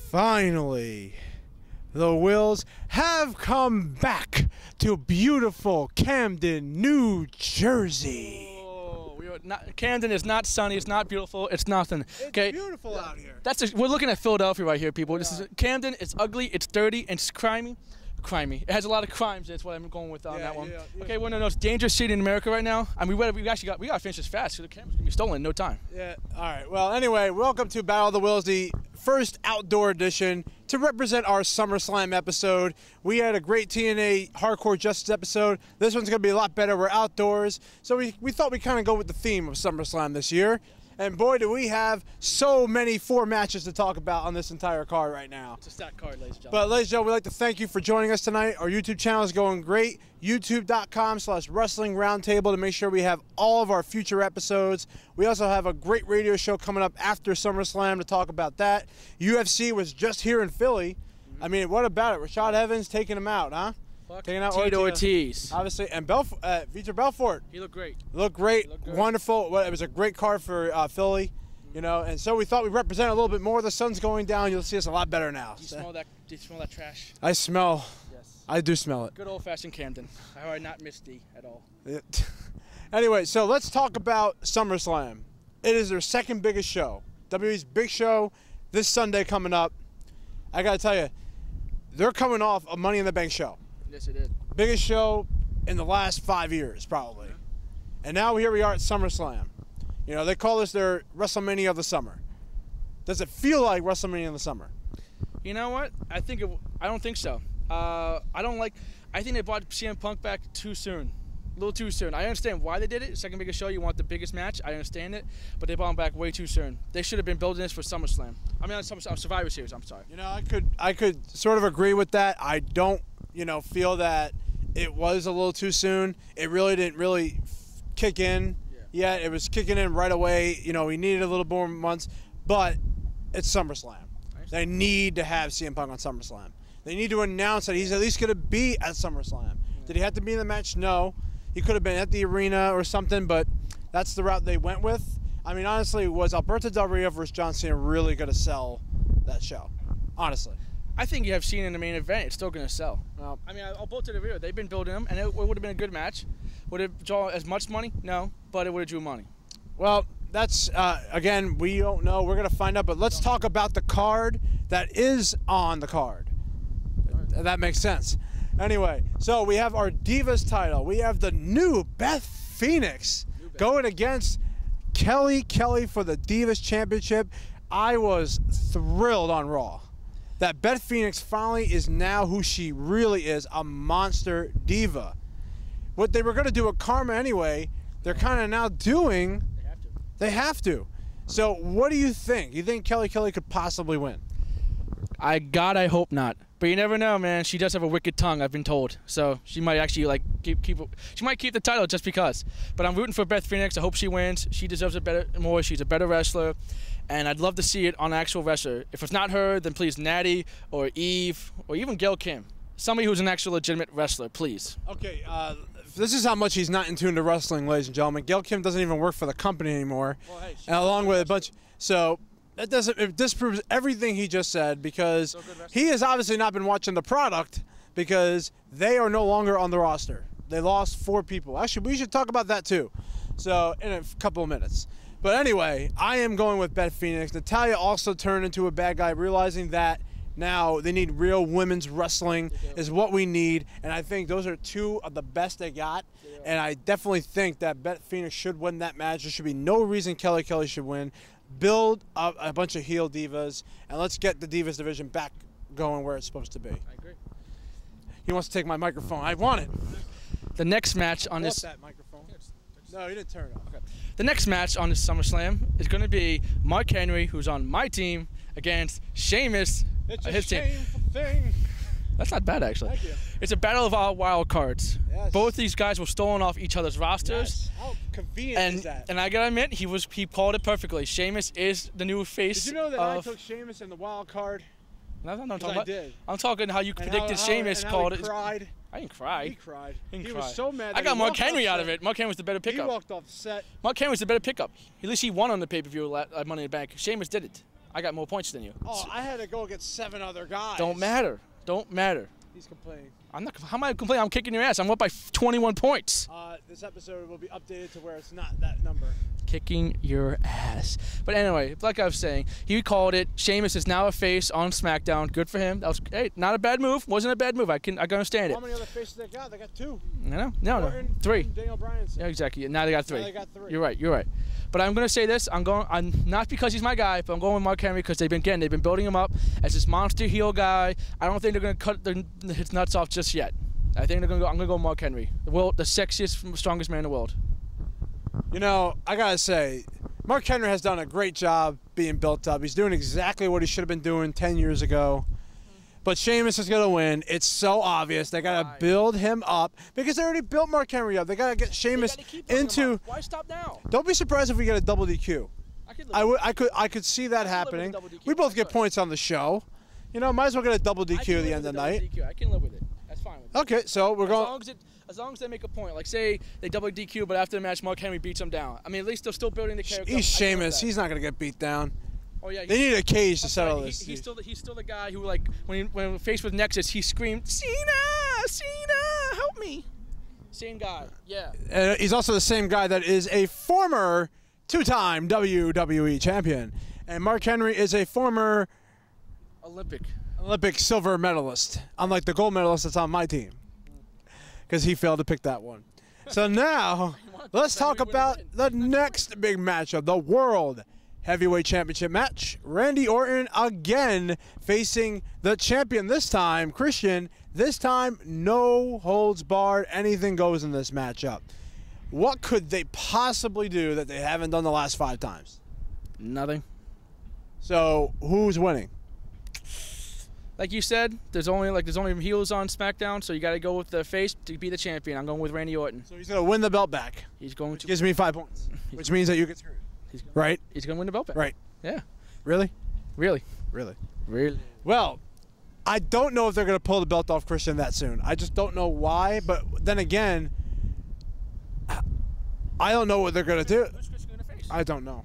Finally, the Wills have come back to beautiful Camden, New Jersey. Camden is not sunny. It's not beautiful. It's nothing. It's beautiful out here. We're looking at Philadelphia right here, people. This is Camden. It's ugly. It's dirty. And it's crimey. It has a lot of crimes. That's what I'm going with on that one. Okay, one of the most dangerous city in America right now. I mean, we got to finish this fast because the camera's gonna be stolen in no time. Yeah. All right. Well, anyway, welcome to Battle of the Wills, the first outdoor edition to represent our SummerSlam episode. We had a great TNA HardCORE Justice episode. This one's gonna be a lot better. We're outdoors, so we thought we'd kind of go with the theme of SummerSlam this year. And boy, do we have so many 4 matches to talk about on this entire card right now. It's a stacked card, ladies and gentlemen. But ladies and gentlemen, we'd like to thank you for joining us tonight. Our YouTube channel is going great. YouTube.com/Wrestling Roundtable to make sure we have all of our future episodes. We also have a great radio show coming up after SummerSlam to talk about that. UFC was just here in Philly. I mean, what about it? Rashad Evans taking him out, huh? Taking out Ortiz. Obviously, and Vitor Belfort. He looked great. Looked great. Wonderful. Well, it was a great card for Philly, you know, and so we thought we'd represent a little bit more. The sun's going down. You'll see us a lot better now. Do you smell that trash? I smell. Yes. I do smell it. Good old-fashioned Camden. How I not miss D at all. Anyway, so let's talk about SummerSlam. It is their second biggest show. WWE's big show this Sunday coming up. I got to tell you, they're coming off a Money in the Bank show. Yes, it is. Biggest show in the last 5 years, probably. And now here we are at SummerSlam. You know, they call this their WrestleMania of the summer. Does it feel like WrestleMania of the summer? You know what? I don't think so. I think they brought CM Punk back too soon. A little too soon. I understand why they did it. Second biggest show, you want the biggest match. I understand it. But they brought him back way too soon. They should have been building this for SummerSlam. I mean, on Survivor Series, I'm sorry. You know, I could sort of agree with that. I don't, feel that it was a little too soon. It really didn't kick in yet. It was kicking in right away. You know, we needed a little more months. But it's SummerSlam. They need to have CM Punk on SummerSlam. They need to announce that he's at least going to be at SummerSlam. Did he have to be in the match? No. He could have been at the arena or something, but that's the route they went with. I mean, honestly, was Alberto Del Rio versus John Cena really going to sell that show? Honestly. I think you have Cena in the main event. It's still going to sell. I mean, Alberto Del Rio, they've been building him, and it would have been a good match. Would it draw as much money? No, but it would have drew money. Well, that's, again, we don't know. We're going to find out, but let's talk about the card that is on the card. That makes sense. Anyway, so we have our Divas title. We have the new Beth Phoenix going against Kelly for the Divas Championship. I was thrilled on Raw that Beth Phoenix finally is now who she really is, a monster diva. What they were going to do with Karma anyway, they're kind of now doing. They have to. So what do you think? You think Kelly could possibly win? I hope not. But you never know, man. She does have a wicked tongue, I've been told. So she might actually she might keep the title just because. But I'm rooting for Beth Phoenix. I hope she wins. She deserves it more. She's a better wrestler. And I'd love to see it on an actual wrestler. If it's not her, then please Natty or Eve or even Gail Kim. Somebody who's an actual legitimate wrestler, please. Okay, this is how much he's not in tune to wrestling, ladies and gentlemen. Gail Kim doesn't even work for the company anymore. Well, hey, and along with a bunch. So it disproves everything he just said, because he has obviously not been watching the product, because they are no longer on the roster. They lost 4 people. Actually, we should talk about that too. So in a couple of minutes. But anyway, I am going with Beth Phoenix. Natalya also turned into a bad guy, realizing that now they need real women's wrestling is what we need. And I think those are 2 of the best they got. And I definitely think that Beth Phoenix should win that match. There should be no reason Kelly should win. Build up a bunch of heel divas, and let's get the Divas division back going where it's supposed to be. I agree. He wants to take my microphone. I want it. The next match on this. That microphone. No, you didn't turn it off. Okay. The next match on this SummerSlam is going to be Mark Henry, who's on my team, against Sheamus. It's a shameful thing. That's not bad, actually. Thank you. It's a battle of our wild cards. Yes. Both these guys were stolen off each other's rosters. Yes. How convenient is that? And I gotta admit, he called it perfectly. Sheamus is the new face. Did you know that I took Sheamus in the wild card? No, I'm talking I about. did. I'm talking how you predicted Sheamus called it. Cried. I didn't cry. He cried. He was so mad. I got Mark Henry out of it. Mark Henry was the better pickup. He walked off set. Mark Henry was the better pickup. At least he won on the pay-per-view Money in the Bank. Sheamus did it. I got more points than you. Oh, I had to go against 7 other guys. Don't matter. Don't matter. He's complaining. I'm not. How am I complaining? I'm kicking your ass. I'm up by 21 points. This episode will be updated to where it's not that number. Kicking your ass. But anyway, like I was saying, he called it. Sheamus is now a face on SmackDown. Good for him. That was not a bad move. Wasn't a bad move. I can understand it. How many other faces they got? They got 2. No, 3. Daniel Bryan. Yeah, exactly. Now they got 3. Now they got 3. You're right. But I'm gonna say this. I'm not because he's my guy, but I'm going with Mark Henry because they've been building him up as this monster heel guy. I don't think they're gonna cut his nuts off just yet. I think I'm gonna go Mark Henry, the sexiest, strongest man in the world. You know, I gotta say, Mark Henry has done a great job being built up. He's doing exactly what he should have been doing 10 years ago. But Sheamus is going to win. It's so obvious. They got to build him up because they already built Mark Henry up. They got to get Sheamus into. Why stop now? Don't be surprised if we get a double DQ. I could see that happening. We both get points on the show. You know, might as well get a double DQ at the end of the night. I can live with it. That's fine with it. Okay, so we're going. As long as they make a point, like say they double DQ, but after the match Mark Henry beats him down. I mean, at least they're still building the character. He's Sheamus. He's not going to get beat down. Oh yeah, they need a cage to settle this. He's still the guy who, like, when faced with Nexus, he screamed, Cena, help me. Same guy, yeah. And he's also the same guy that is a former 2-time WWE champion, and Mark Henry is a former Olympic silver medalist, unlike the gold medalist that's on my team, because he failed to pick that one. So now let's talk about the next big matchup, the World Heavyweight Championship match. Randy Orton again facing the champion, this time Christian. This time, no holds barred. Anything goes in this matchup. What could they possibly do that they haven't done the last 5 times? Nothing. So who's winning? Like you said, there's only heels on SmackDown, so you got to go with the face to be the champion. I'm going with Randy Orton. So he's going to win the belt back. He's going to. Gives me 5 points, which means that you get screwed. Right? He's going to win the belt back. Right. Yeah. Really? Really. Well, I don't know if they're going to pull the belt off Christian that soon. I just don't know why. But then again, I don't know what they're going to do. Who's Christian going to face? I don't know.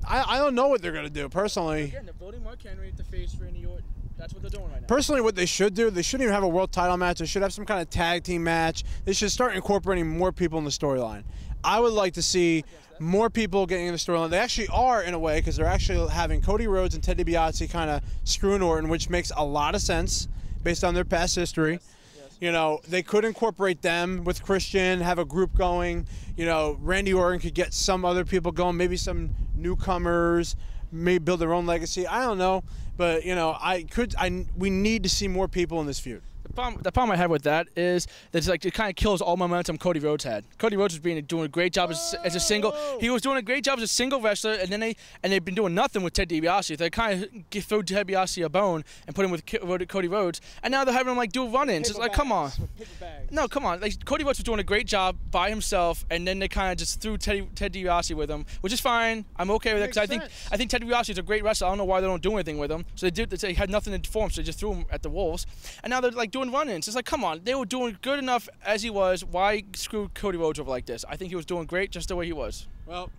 I don't know what they're going to do, personally. Again, they're building Mark Henry to face Randy Orton. That's what they're doing right now. Personally, what they should do, they shouldn't even have a world title match. They should have some kind of tag team match. They should start incorporating more people in the storyline. I would like to see more people getting in the storyline. They actually are, in a way, because they're actually having Cody Rhodes and Ted DiBiase kind of screwing Orton, which makes a lot of sense based on their past history. Yes. You know, they could incorporate them with Christian, have a group going. You know, Randy Orton could get some other people going, maybe some newcomers, maybe build their own legacy. I don't know. But, you know, we need to see more people in this feud. The problem I have with that is that it kind of kills all momentum Cody Rhodes had. Cody Rhodes was doing a great job as a single. He was doing a great job as a single wrestler, and then they've been doing nothing with Ted DiBiase. They kind of threw Ted DiBiase a bone and put him with Cody Rhodes, and now they're having him like do run-ins. It's like, come on, no, come on. Like, Cody Rhodes was doing a great job by himself, and then they kind of just threw Ted DiBiase with him, which is fine. I'm okay with it because I think Ted DiBiase is a great wrestler. I don't know why they don't do anything with him. So they had nothing to form, so they just threw him at the Wolves, and now they're like doing run-ins. It's like, come on, they were doing good enough as he was. Why screw Cody Rhodes over like this? I think he was doing great just the way he was. Well,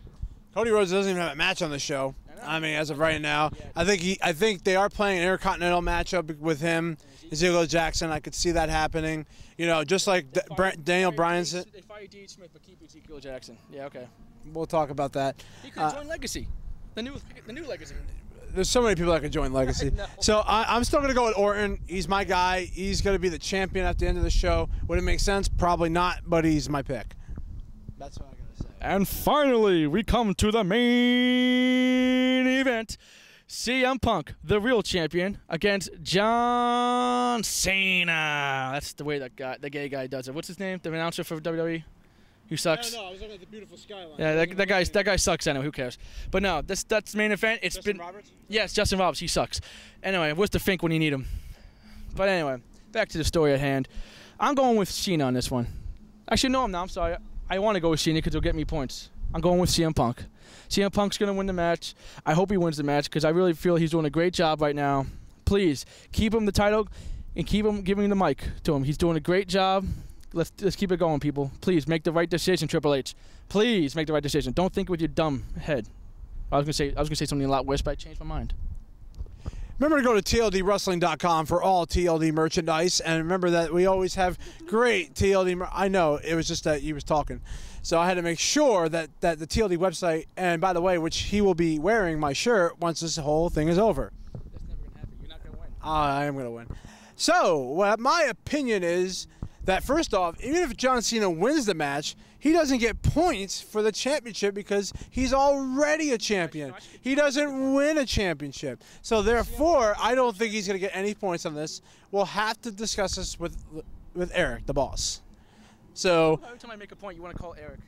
Cody Rhodes doesn't even have a match on the show. I mean, as of right now, I think they are playing an Intercontinental matchup with him, Ziggler Jackson. I could see that happening. You know, just like Daniel Bryan said. They fired D.H. Smith, but keep Ziggler Jackson. Yeah, okay. We'll talk about that. He could join Legacy, the new Legacy. There's so many people that could join Legacy. So I'm still going to go with Orton. He's my guy. He's going to be the champion at the end of the show. Would it make sense? Probably not, but he's my pick. That's what I got to say. And finally, we come to the main event. CM Punk, the real champion, against John Cena. That's the way the gay guy does it. What's his name? The announcer for WWE? who sucks. No, I was looking at the beautiful skyline. Yeah, that guy sucks anyway. Who cares? But no, that's main event. It's Justin Roberts? Yes, Justin Roberts. He sucks. Anyway, what's the Fink when you need him? But anyway, back to the story at hand. I'm going with Cena on this one. Actually, no, I'm not. I'm sorry. I want to go with Cena because it'll get me points. I'm going with CM Punk. CM Punk's going to win the match. I hope he wins the match because I really feel he's doing a great job right now. Please, keep him the title and keep him giving the mic to him. He's doing a great job. Let's keep it going, people. Please make the right decision, Triple H. Please make the right decision. Don't think with your dumb head. I was gonna say something a lot worse, but I changed my mind. Remember to go to TLDWrestling.com for all TLD merchandise, and remember that we always have great TLD. I know it was just that you was talking, so I had to make sure that the TLD website. And by the way, which he will be wearing my shirt once this whole thing is over. That's never gonna happen. You're not gonna win. I am gonna win. So, what my opinion is that first off, even if John Cena wins the match, he doesn't get points for the championship because he's already a champion. He doesn't win a championship. So therefore, I don't think he's going to get any points on this. We'll have to discuss this with Eric, the boss. So every time I make a point, you want to call Eric.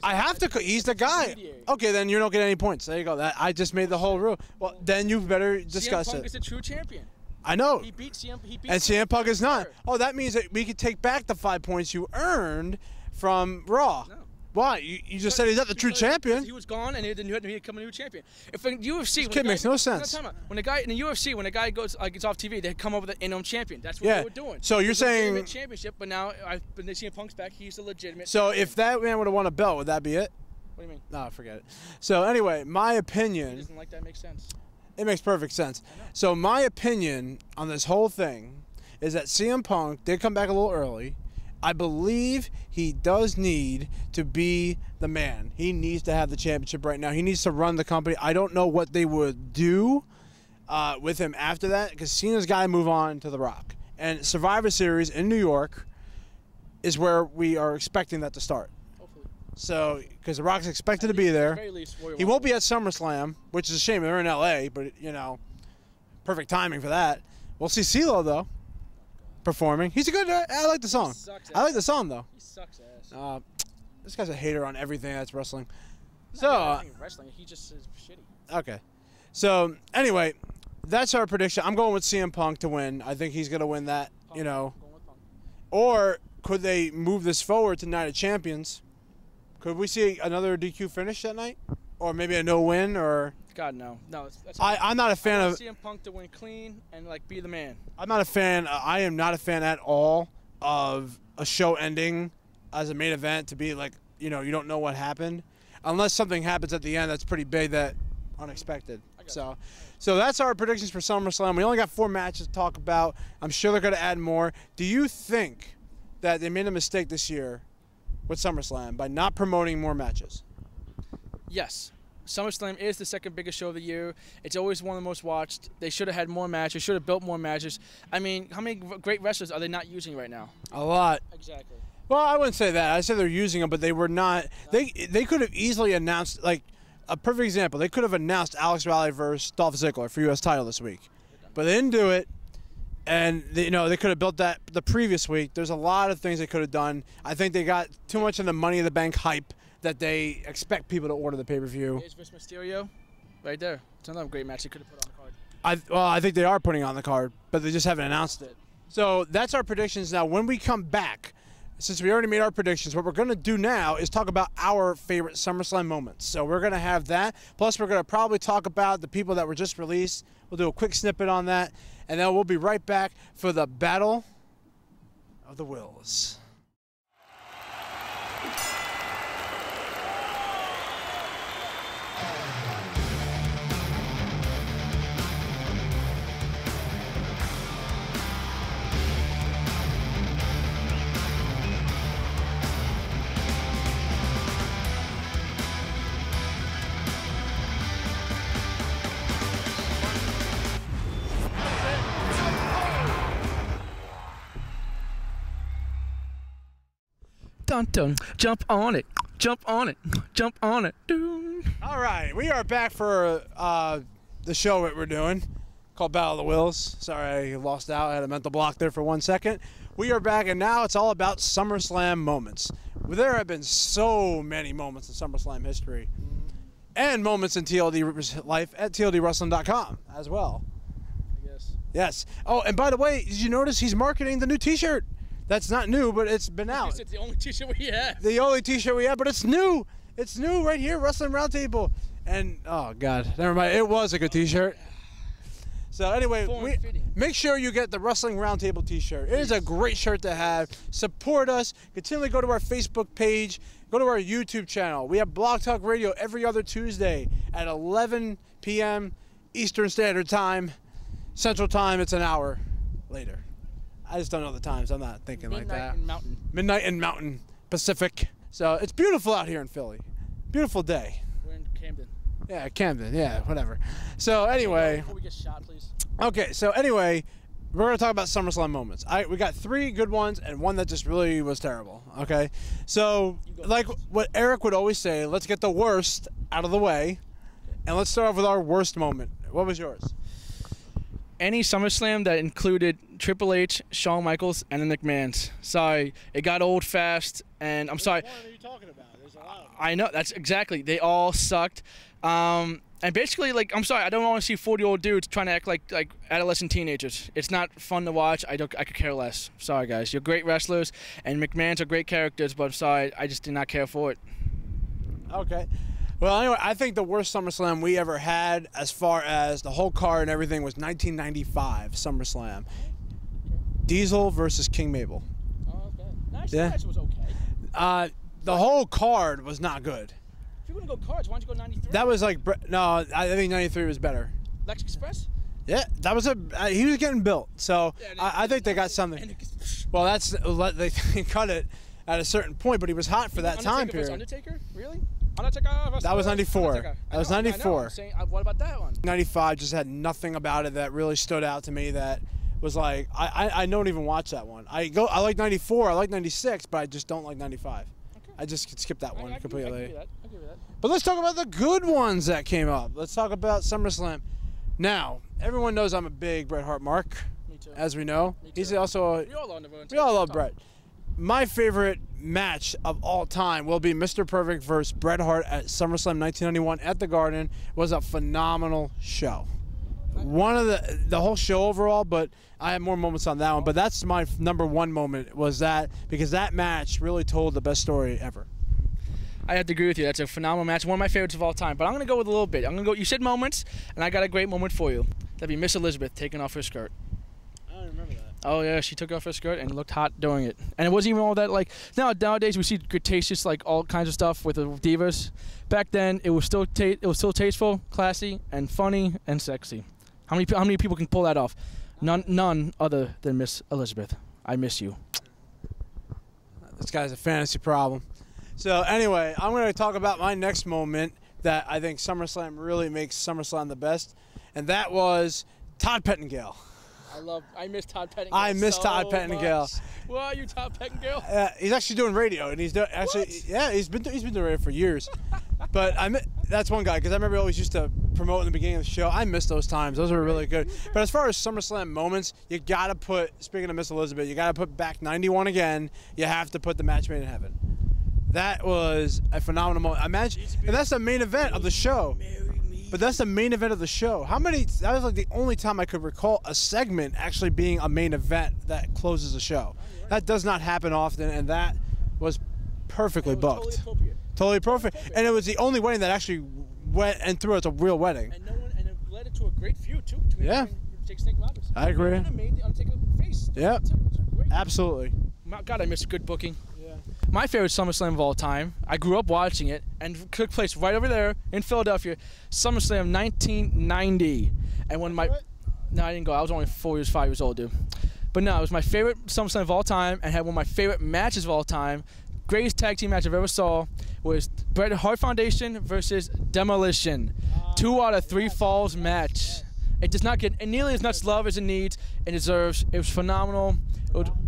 I have to. He's the guy. Okay, then you don't get any points. There you go. I just made the whole rule. Well, then you better discuss it. CM Punk is a true champion. I know. He beat and CM Punk is not. Oh, that means that we could take back the 5 points you earned from Raw. No. Why? You just said he's not the true champion. He was gone, and he had to become a new champion. If in UFC, this kid makes no sense. When a guy in the UFC, when a guy goes gets off TV, they come up with an interim champion. That's what they were doing. So you're saying championship, but now when they see Punk's back, he's a legitimate. So if that man would have won a belt, would that be it? What do you mean? No, forget it. So anyway, my opinion. He doesn't like that. Makes sense. It makes perfect sense. So my opinion on this whole thing is that CM Punk did come back a little early. I believe he does need to be the man. He needs to have the championship right now. He needs to run the company. I don't know what they would do with him after that because Cena's got to move on to The Rock. And Survivor Series in New York is where we are expecting that to start. So, because The Rock's expected to be there. He won't be at SummerSlam, which is a shame. They're in L.A., but, you know, perfect timing for that. We'll see CeeLo, though, performing. He's a good I like the song. I like the song, though. He sucks ass. This guy's a hater on everything that's wrestling. Wrestling, he just is shitty. Okay. So, anyway, that's our prediction. I'm going with CM Punk to win. I think he's going to win that, you know. Or could they move this forward to Night of Champions? Could we see another DQ finish that night? Or maybe a no-win? Or God, no. I'm not a fan of CM Punk to win clean and, like, be the man. I'm not a fan. I am not a fan at all of a show ending as a main event to be like, you know, you don't know what happened. Unless something happens at the end that's pretty big, that unexpected. So that's our predictions for SummerSlam. We only got 4 matches to talk about. I'm sure they're going to add more. Do you think that they made a mistake this year with SummerSlam by not promoting more matches? Yes. SummerSlam is the second biggest show of the year. It's always one of the most watched. They should have had more matches, should have built more matches. I mean, how many great wrestlers are they not using right now? A lot. Exactly. Well, I wouldn't say that. I said they're using them, but they were not. They could have easily announced, like, a perfect example. They could have announced Alex Riley versus Dolph Ziggler for U.S. title this week. But they didn't do it. And, they could have built that the previous week. There's a lot of things they could have done. I think they got too much in the Money in the Bank hype that they expect people to order the pay-per-view. Edge versus Mysterio, right there. It's another great match they could have put on the card. I think they are putting on the card, but they just haven't announced it. So that's our predictions. Now, when we come back, since we already made our predictions, what we're going to do now is talk about our favorite SummerSlam moments. So we're going to have that. Plus, we're going to probably talk about the people that were just released. We'll do a quick snippet on that. And then we'll be right back for the Battle of the Wills. Dun dun, jump on it, jump on it, jump on it. Doo. All right, we are back for the show that we're doing called Battle of the Wills. Sorry, I lost out. I had a mental block there for 1 second. We are back, and now it's all about SummerSlam moments. There have been so many moments in SummerSlam history, and moments in TLD life at TLDWrestling.com as well. I guess. Yes. Oh, and by the way, did you notice he's marketing the new T-shirt? That's not new, but it's been out. It's the only T-shirt we have. The only T-shirt we have, but it's new. It's new right here, Wrestling Roundtable. And, oh, God, never mind. It was a good T-shirt. So, anyway, make sure you get the Wrestling Roundtable T-shirt. It is a great shirt to have. Support us. Continually go to our Facebook page. Go to our YouTube channel. We have Blog Talk Radio every other Tuesday at 11 p.m. Eastern Standard Time. Central Time, it's an hour later. I just don't know the times. I'm not thinking like that. Midnight and Mountain Pacific. So it's beautiful out here in Philly. Beautiful day. We're in Camden. Yeah, Camden. Yeah, whatever. So anyway. Before we get shot, please. Okay, so anyway, we're going to talk about SummerSlam moments. We got 3 good ones and one that just really was terrible. Okay? So, like what Eric would always say, let's get the worst out of the way. And let's start off with our worst moment. What was yours? Any SummerSlam that included Triple H, Shawn Michaels, and the McMahons. Sorry, it got old fast, and I'm sorry. What are you talking about? There's a lot of them. I know, that's exactly. They all sucked. And basically, like, I'm sorry, I don't want to see 40-year-old dudes trying to act like adolescent teenagers. It's not fun to watch. I could care less. Sorry, guys. You're great wrestlers, and McMahons are great characters, but I'm sorry, I just did not care for it. Okay. Well, anyway, I think the worst SummerSlam we ever had as far as the whole card and everything was 1995 SummerSlam. Diesel versus King Mabel. Oh, okay. Nice. Yeah. Match was okay. The whole card was not good. If you're going to go cards, why don't you go 93? That was like, no, I think 93 was better. Lex Express? Yeah, that was he was getting built. So I think they got something. Well, they cut it at a certain point, but he was hot for that time period. Undertaker? Really? That was 94. That was 94. What about that one? 95 just had nothing about it that really stood out to me that was like, I don't even watch that one. I like 94, I like 96, but I just don't like 95. Okay. I just could skip that one completely. I give you that. But let's talk about the good ones that came up. Let's talk about SummerSlam. Now, everyone knows I'm a big Bret Hart mark, Me too. as we know. Me too. He's also we all love Bret. My favorite match of all time will be Mr. Perfect versus Bret Hart at SummerSlam 1991 at the Garden. It was a phenomenal show. One of the whole show overall, but I have more moments on that one. But that's my #1 moment, was that, because that match really told the best story ever. I have to agree with you. That's a phenomenal match. One of my favorites of all time. But I'm going to go with a little bit. I'm going to go. You said moments, and I got a great moment for you. That'd be Miss Elizabeth taking off her skirt. I don't remember that. Oh, yeah, she took off her skirt and looked hot doing it. And it wasn't even all that, like, nowadays we see Cretaceous, like, all kinds of stuff with the divas. Back then, it was still tasteful, classy, and funny, and sexy. How many people can pull that off? None other than Miss Elizabeth. I miss you. This guy's a fantasy problem. So, anyway, I'm going to talk about my next moment that I think SummerSlam really makes SummerSlam the best, and that was Todd Pettengill. I miss Todd Pettengill. I miss Todd Pettengill. Where are you, Todd Pettengill? He's actually doing radio, and he's doing he's been doing radio for years. But that's one guy, because I remember he always used to promote in the beginning of the show. I miss those times; those were really good. But as far as SummerSlam moments, you gotta put. Speaking of Miss Elizabeth, you gotta put back '91 again. You have to put the match made in heaven. That was a phenomenal moment. Imagine, and that's the main event of the show. But that's the main event of the show. That was like the only time I could recall a segment actually being a main event that closes a show. That does not happen often, and that was perfectly booked. Totally perfect. And it was the only wedding that actually went and through as a real wedding. And it led it to a great feud too. Yeah. I agree. And it made the Undertaker face. Yeah. Absolutely. God, I miss good booking. My favorite SummerSlam of all time, I grew up watching it, and took place right over there in Philadelphia, SummerSlam 1990. And when no, I didn't go. I was only 5 years old, dude. But no, it was my favorite SummerSlam of all time, and had one of my favorite matches of all time. Greatest tag team match I've ever saw was Bret Hart Foundation versus Demolition. 2 out of 3 falls match. It does not get nearly as much love as it needs and deserves. It was phenomenal.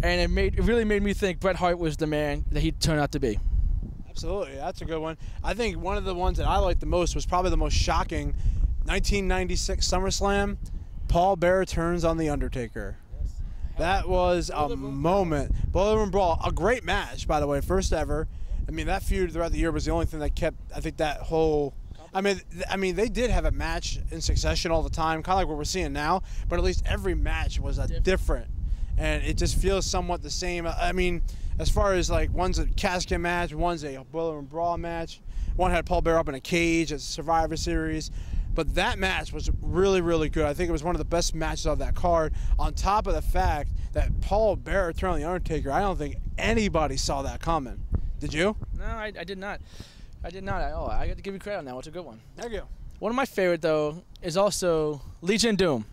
And it really made me think Bret Hart was the man that he turned out to be. Absolutely, that's a good one. I think one of the ones that I liked the most was probably the most shocking, 1996 SummerSlam. Paul Bearer turns on the Undertaker. That was a moment. Boiler Room Brawl, a great match, by the way, first ever. I mean, that feud throughout the year was the only thing that kept, I think, that whole... I mean, they did have a match in succession all the time, kind of like what we're seeing now, but at least every match was different. And it just feels somewhat the same. I mean, as far as, like, one's a casket match, one's a Boiler Room Brawl match. One had Paul Bearer up in a cage at Survivor Series. But that match was really, really good. I think it was one of the best matches of that card. On top of the fact that Paul Bearer turned on The Undertaker, I don't think anybody saw that coming. Did you? No, I did not. I did not. I got to give you credit on that. What's a good one? Thank you. One of my favorite, though, is also Legion of Doom.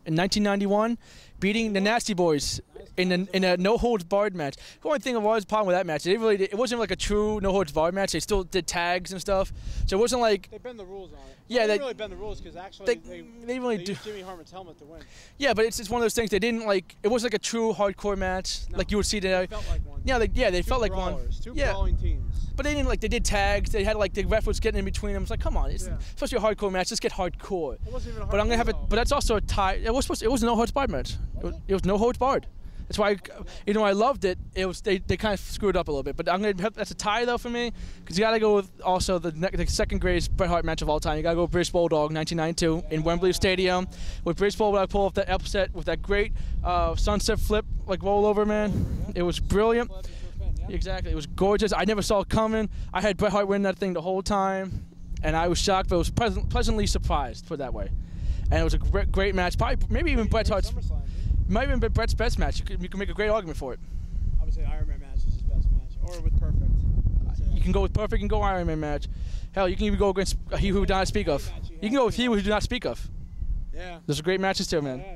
In 1991, beating the Nasty Boys in a no-holds-barred match. The only thing that was a problem with that match, it wasn't like a true no-holds-barred match. They still did tags and stuff. So it wasn't like... They bend the rules on it. Yeah, they really bend the rules because actually they really do. Used Jimmy Harmon's helmet to win. Yeah, but it's one of those things they didn't like. It wasn't like a true hardcore match like you would see today. It felt like one. Yeah, they felt like brawlers, one. Two brawling teams. But they didn't like. They did tags. They had like the ref was getting in between them. It's like, come on, it's supposed to be a hardcore match. Let's get hardcore. It wasn't even a hardcore. But I'm gonna have it. But that's also a tie. It was no holds barred match. It was no holds barred. That's why, I loved it. It was they kind of screwed up a little bit, but that's a tie though for me because you got to go with also the second greatest Bret Hart match of all time. You got to go with British Bulldog 1992 in Wembley Stadium with British Bulldog pull off that upset with that great sunset flip like rollover, man. It was brilliant. Exactly, it was gorgeous. I never saw it coming. I had Bret Hart win that thing the whole time, and I was shocked, but I was pleasantly surprised, put it that way. And it was a great match. Probably maybe even Bret Hart's. Might even be Bret's best match. You can make a great argument for it. I would say Iron Man match is his best match, or with Perfect. You can go with Perfect and go Iron Man match. Hell, you can even go against He Who Do Not Speak Of. You can go with He Who Do Not Speak Of. Yeah. There's great matches too, man. Yeah.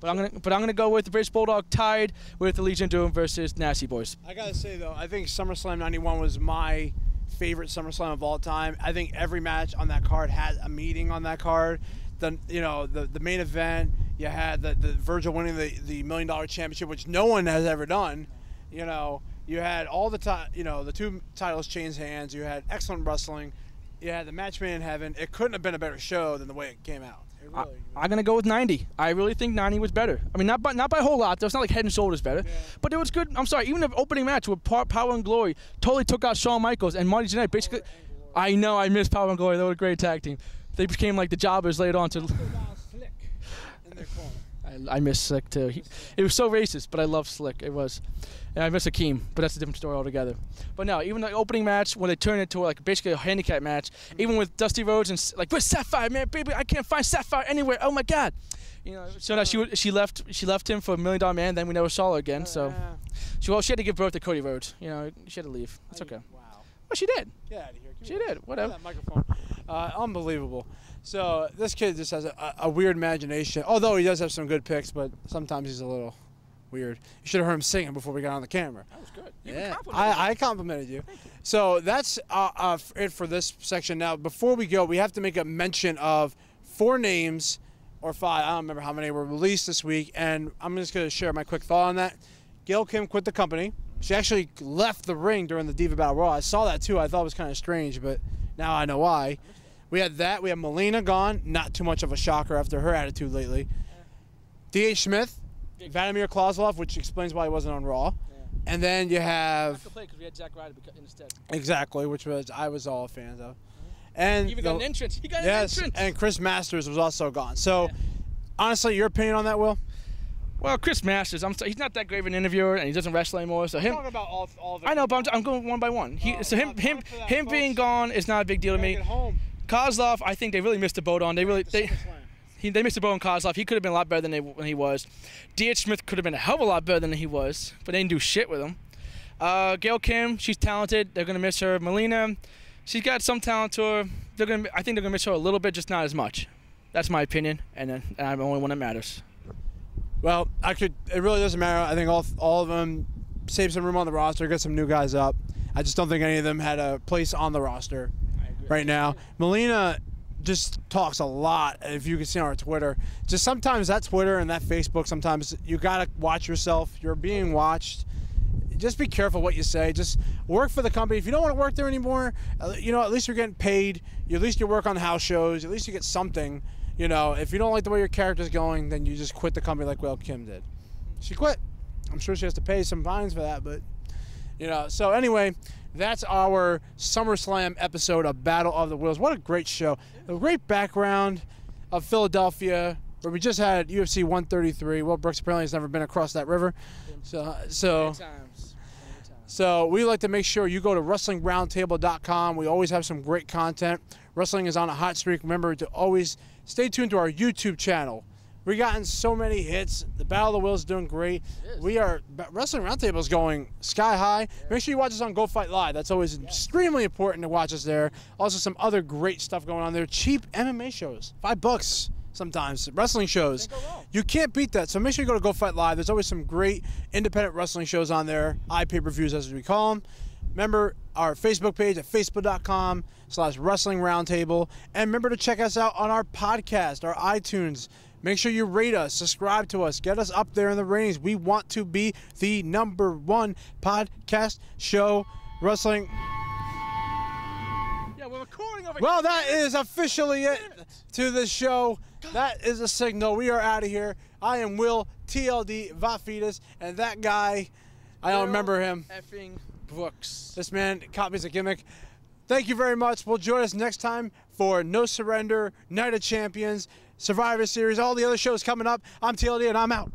But I'm gonna go with the British Bulldog tied with the Legion of Doom versus Nasty Boys. I gotta say though, I think SummerSlam '91 was my favorite SummerSlam of all time. I think every match on that card had a meeting on that card. The main event, you had the Virgil winning the $1 million championship, which no one has ever done. You had all the the two titles changed hands. You had excellent wrestling. You had the match made in heaven. It couldn't have been a better show than the way it came out. I'm gonna go with 90. I really think 90 was better. I mean, not by a whole lot. Though. It's not like Head and Shoulders better, but it was good. I'm sorry. Even the opening match with Power and Glory totally took out Shawn Michaels and Marty Jannetty. Basically, I know I miss Power and Glory. They were a great tag team. They became like the jobbers later on to. I miss Slick too. It was so racist, but I love Slick. It was. And I miss Akeem, but that's a different story altogether. But no, even the opening match when they turned it into like basically a handicap match, even with Dusty Rhodes and like, where's Sapphire, man, baby? I can't find Sapphire anywhere. Oh my God. So that she left him for $1 Million Man. Then we never saw her again. So she had to give birth to Cody Rhodes. She had to leave. It's okay. Wow. Well, she did. Get out of here. She did. Whatever. That microphone. Unbelievable. So this kid just has a weird imagination. Although he does have some good picks, but sometimes he's a little weird. You should have heard him singing before we got on the camera. That was good. Yeah, I complimented you. So that's it for this section. Now, before we go, we have to make a mention of 4 names or 5. I don't remember how many were released this week, and I'm just going to share my quick thought on that. Gail Kim quit the company. She actually left the ring during the Diva Battle Royal. I saw that too. I thought it was kind of strange, but now I know why. We had that. We have Melina gone. Not too much of a shocker after her attitude lately. D.H. Smith, Vladimir Kozlov, which explains why he wasn't on Raw. And then you have. Because we had Zack Ryder instead. Exactly, which I was all fans of. And he even got an entrance. He got an entrance. And Chris Masters was also gone. So, honestly, your opinion on that, Will? Well, Chris Masters, he's not that great of an interviewer, and he doesn't wrestle anymore. So him. I'm talking about all the. I know, but I'm going one by one. Him being gone is not a big deal to me. Kozlov, I think they really missed the boat on. They missed the boat on Kozlov. He could have been a lot better than he was. D.H. Smith could have been a hell of a lot better than he was, but they didn't do shit with him. Gail Kim, she's talented. They're gonna miss her. Melina, she's got some talent to her. I think they're gonna miss her a little bit, just not as much. That's my opinion, and I'm the only one that matters. Well, it really doesn't matter. I think all of them save some room on the roster, get some new guys up. I just don't think any of them had a place on the roster right now. Melina just talks a lot, if you can see on her Twitter. Just sometimes that Twitter and that Facebook, sometimes you got to watch yourself. You're being watched. Just be careful what you say. Just work for the company. If you don't want to work there anymore, at least you're getting paid. At least you work on the house shows. At least you get something. If you don't like the way your character's going, then you just quit the company like Gail Kim did. She quit. I'm sure she has to pay some fines for that, but, so anyway, That's our SummerSlam episode of Battle of the Wills. What a great show. A great background of Philadelphia, where we just had UFC 133. Will Brooks apparently has never been across that river. So we like to make sure you go to WrestlingRoundtable.com. We always have some great content. Wrestling is on a hot streak. Remember to always stay tuned to our YouTube channel. We've gotten so many hits. The Battle of the Wills is doing great. Wrestling Roundtable is going sky high. Make sure you watch us on Go Fight Live. That's always extremely important to watch us there. Also, some other great stuff going on there. Cheap MMA shows, $5 sometimes. Wrestling shows. You can't beat that. So make sure you go to Go Fight Live. There's always some great independent wrestling shows on there. iPay-per-views, as we call them. Remember our Facebook page at facebook.com/Wrestling Roundtable. And remember to check us out on our podcast, our iTunes. Make sure you rate us, subscribe to us, get us up there in the ratings. We want to be the #1 podcast show wrestling. Yeah, we're recording over here. Well, that is officially it to the show. That is a signal. We are out of here. I am Will TLD Vafides, and that guy, I don't remember him. Effing Brooks. This man copies a gimmick. Thank you very much. We'll join us next time for No Surrender, Night of Champions, Survivor Series, all the other shows coming up. I'm TLD, and I'm out.